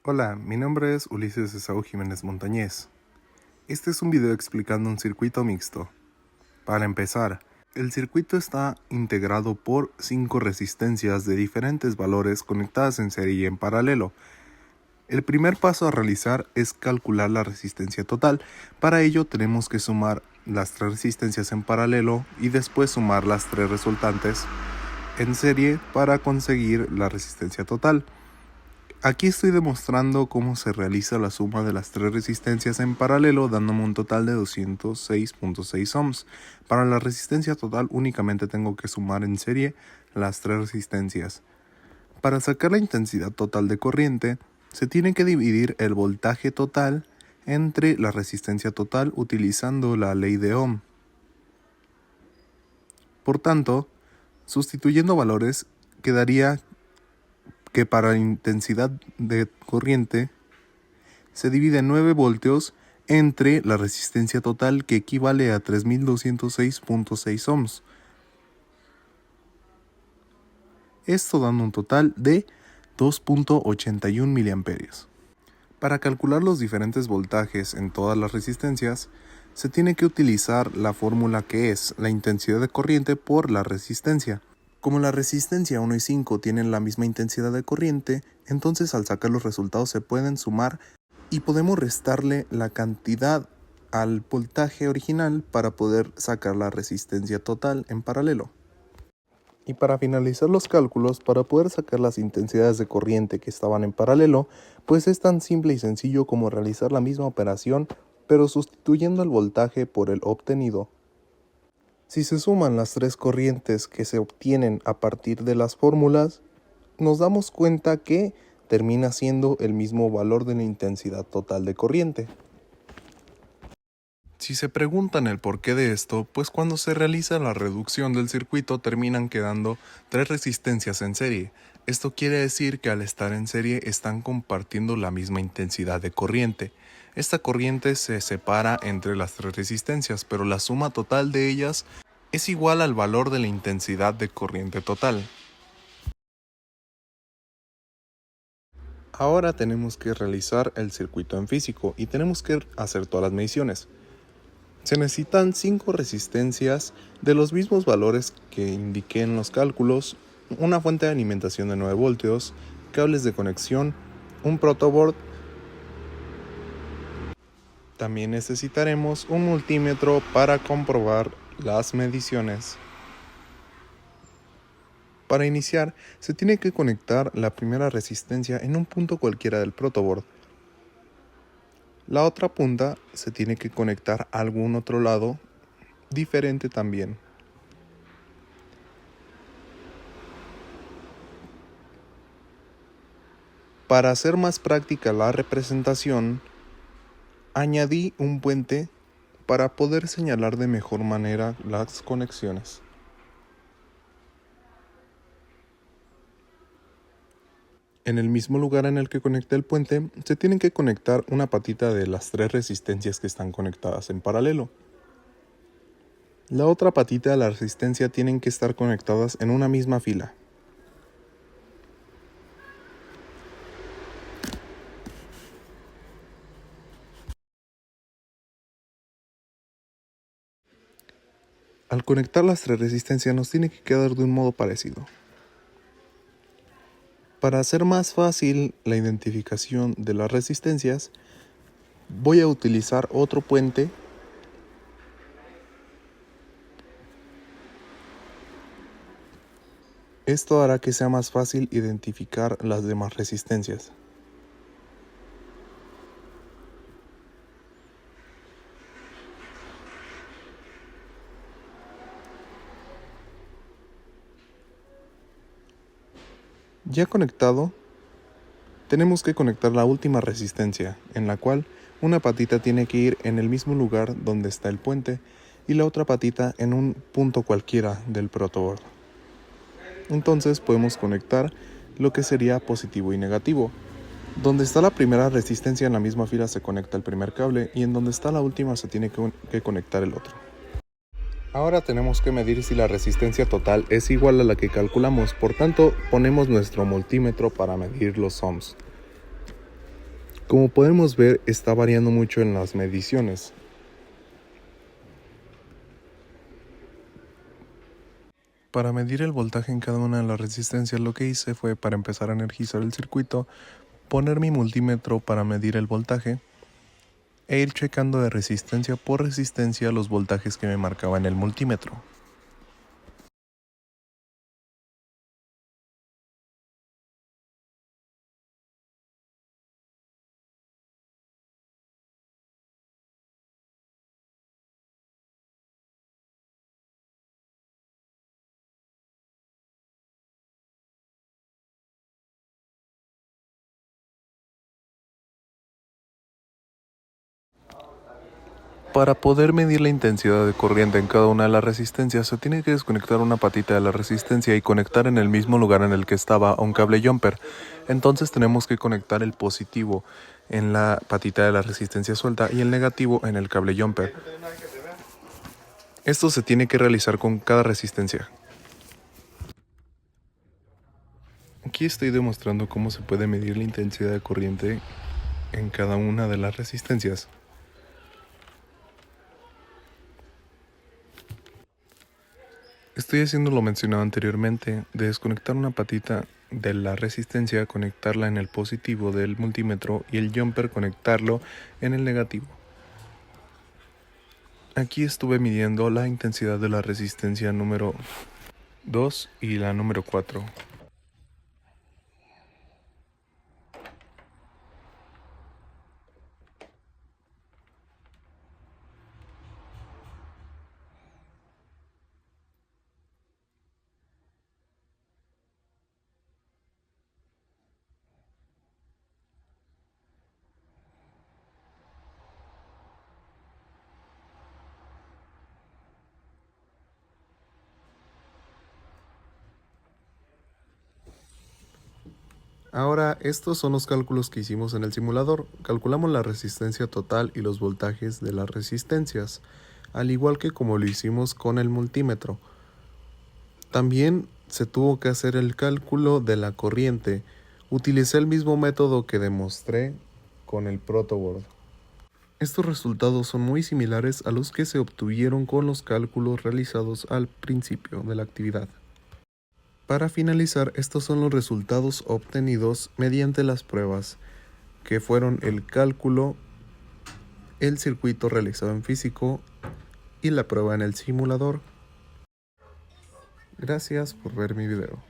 Hola, mi nombre es Ulises Esaú Jiménez Montañez. Este es un video explicando un circuito mixto. Para empezar, el circuito está integrado por 5 resistencias de diferentes valores conectadas en serie y en paralelo. El primer paso a realizar es calcular la resistencia total. Para ello tenemos que sumar las 3 resistencias en paralelo y después sumar las 3 resultantes en serie para conseguir la resistencia total. Aquí estoy demostrando cómo se realiza la suma de las 3 resistencias en paralelo, dándome un total de 206.6 ohms. Para la resistencia total únicamente tengo que sumar en serie las 3 resistencias. Para sacar la intensidad total de corriente, se tiene que dividir el voltaje total entre la resistencia total utilizando la ley de Ohm. Por tanto, sustituyendo valores, quedaría que para la intensidad de corriente se divide 9 voltios entre la resistencia total, que equivale a 3206.6 ohms. Esto dando un total de 2.81 miliamperios. Para calcular los diferentes voltajes en todas las resistencias, se tiene que utilizar la fórmula que es la intensidad de corriente por la resistencia. Como la resistencia 1 y 5 tienen la misma intensidad de corriente, entonces al sacar los resultados se pueden sumar y podemos restarle la cantidad al voltaje original para poder sacar la resistencia total en paralelo. Y para finalizar los cálculos, para poder sacar las intensidades de corriente que estaban en paralelo, pues es tan simple y sencillo como realizar la misma operación, pero sustituyendo el voltaje por el obtenido. Si se suman las 3 corrientes que se obtienen a partir de las fórmulas, nos damos cuenta que termina siendo el mismo valor de la intensidad total de corriente. Si se preguntan el porqué de esto, pues cuando se realiza la reducción del circuito terminan quedando 3 resistencias en serie. Esto quiere decir que al estar en serie están compartiendo la misma intensidad de corriente. Esta corriente se separa entre las 3 resistencias, pero la suma total de ellas es igual al valor de la intensidad de corriente total. Ahora tenemos que realizar el circuito en físico y tenemos que hacer todas las mediciones. Se necesitan 5 resistencias de los mismos valores que indiqué en los cálculos, una fuente de alimentación de 9 voltios, cables de conexión, un protoboard. También necesitaremos un multímetro para comprobar las mediciones. Para iniciar, se tiene que conectar la primera resistencia en un punto cualquiera del protoboard. La otra punta se tiene que conectar a algún otro lado diferente también. Para hacer más práctica la representación, añadí un puente para poder señalar de mejor manera las conexiones. En el mismo lugar en el que conecté el puente, se tienen que conectar una patita de las 3 resistencias que están conectadas en paralelo. La otra patita de la resistencia tienen que estar conectadas en una misma fila. Al conectar las 3 resistencias nos tiene que quedar de un modo parecido. Para hacer más fácil la identificación de las resistencias, voy a utilizar otro puente Esto hará que sea más fácil identificar las demás resistencias. Ya conectado, tenemos que conectar la última resistencia, en la cual una patita tiene que ir en el mismo lugar donde está el puente y la otra patita en un punto cualquiera del protoboard. Entonces podemos conectar lo que sería positivo y negativo. Donde está la primera resistencia en la misma fila se conecta el primer cable y en donde está la última se tiene que conectar el otro. Ahora tenemos que medir si la resistencia total es igual a la que calculamos, por tanto ponemos nuestro multímetro para medir los ohms. Como podemos ver, está variando mucho en las mediciones. Para medir el voltaje en cada una de las resistencias, lo que hice fue, para empezar a energizar el circuito, poner mi multímetro para medir el voltaje e ir checando de resistencia por resistencia los voltajes que me marcaba en el multímetro. Para poder medir la intensidad de corriente en cada una de las resistencias, se tiene que desconectar una patita de la resistencia y conectar en el mismo lugar en el que estaba a un cable jumper. Entonces tenemos que conectar el positivo en la patita de la resistencia suelta y el negativo en el cable jumper. Esto se tiene que realizar con cada resistencia. Aquí estoy demostrando cómo se puede medir la intensidad de corriente en cada una de las resistencias. Estoy haciendo lo mencionado anteriormente, de desconectar una patita de la resistencia, conectarla en el positivo del multímetro y el jumper conectarlo en el negativo. Aquí estuve midiendo la intensidad de la resistencia número 2 y la número 4. Ahora, estos son los cálculos que hicimos en el simulador. Calculamos la resistencia total y los voltajes de las resistencias, al igual que como lo hicimos con el multímetro. También se tuvo que hacer el cálculo de la corriente. Utilicé el mismo método que demostré con el protoboard. Estos resultados son muy similares a los que se obtuvieron con los cálculos realizados al principio de la actividad. Para finalizar, estos son los resultados obtenidos mediante las pruebas, que fueron el cálculo, el circuito realizado en físico y la prueba en el simulador. Gracias por ver mi video.